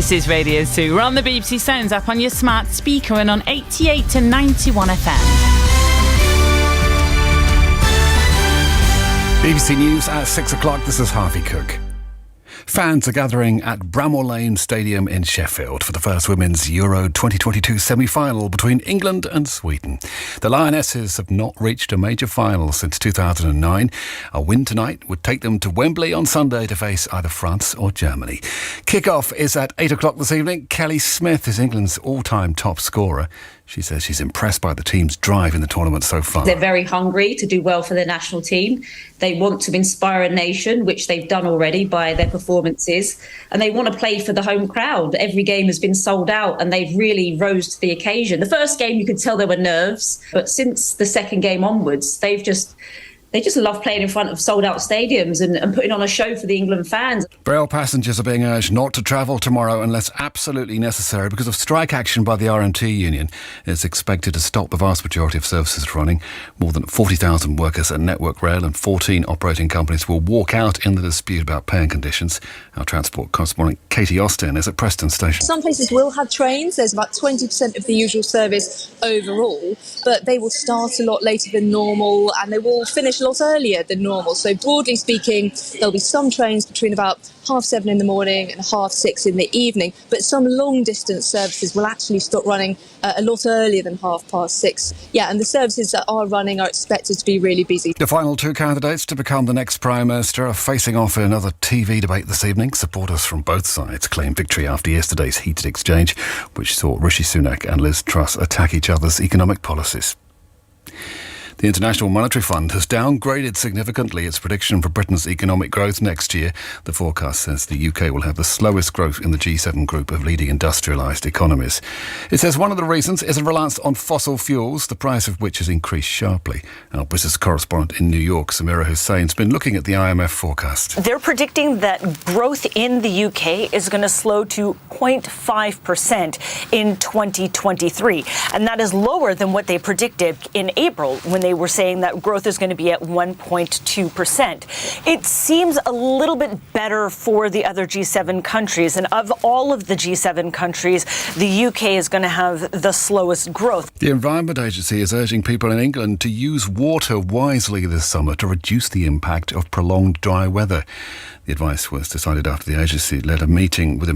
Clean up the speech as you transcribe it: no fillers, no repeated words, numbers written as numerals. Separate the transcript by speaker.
Speaker 1: This is Radio 2. We're on the BBC Sounds app on your smart speaker and on 88 to 91 FM.
Speaker 2: BBC News at 6 o'clock. This is Harvey Cook. Fans are gathering at Bramall Lane Stadium in Sheffield for the first Women's Euro 2022 semi-final between England and Sweden. The Lionesses have not reached a major final since 2009. A win tonight would take them to Wembley on Sunday to face either France or Germany. Kick-off is at 8 o'clock this evening. Kelly Smith is England's all-time top scorer. She says she's impressed by the team's drive in the tournament so far.
Speaker 3: They're very hungry to do well for their national team. They want to inspire a nation, which they've done already by their performances. And they want to play for the home crowd. Every game has been sold out and they've really rose to the occasion. The first game, you could tell there were nerves. But since the second game onwards, they just love playing in front of sold-out stadiums and putting on a show for the England fans.
Speaker 2: Rail passengers are being urged not to travel tomorrow unless absolutely necessary because of strike action by the RMT union. It's expected to stop the vast majority of services running. More than 40,000 workers at Network Rail and 14 operating companies will walk out in the dispute about pay and conditions. Our transport correspondent Katie Austin is at Preston Station.
Speaker 4: Some places will have trains. There's about 20% of the usual service overall, but they will start a lot later than normal and they will finish a lot earlier than normal. So broadly speaking, there'll be some trains between about 7:30 in the morning and 6:30 in the evening, but some long distance services will actually stop running a lot earlier than 6:30. Yeah, and the services that are running are expected to be really busy.
Speaker 2: The final two candidates to become the next Prime Minister are facing off in another TV debate this evening. Supporters from both sides claim victory after yesterday's heated exchange, which saw Rishi Sunak and Liz Truss attack each other's economic policies. The International Monetary Fund has downgraded significantly its prediction for Britain's economic growth next year. The forecast says the UK will have the slowest growth in the G7 group of leading industrialised economies. It says one of the reasons is a reliance on fossil fuels, the price of which has increased sharply. Our business correspondent in New York, Samira Hussain's been looking at the IMF forecast.
Speaker 5: They're predicting that growth in the UK is going to slow to 0.5% in 2023. And that is lower than what they predicted in April when they were saying that growth is going to be at 1.2%. It seems a little bit better for the other G7 countries. And of all of the G7 countries, the UK is going to have the slowest growth.
Speaker 2: The Environment Agency is urging people in England to use water wisely this summer to reduce the impact of prolonged dry weather. The advice was decided after the agency led a meeting with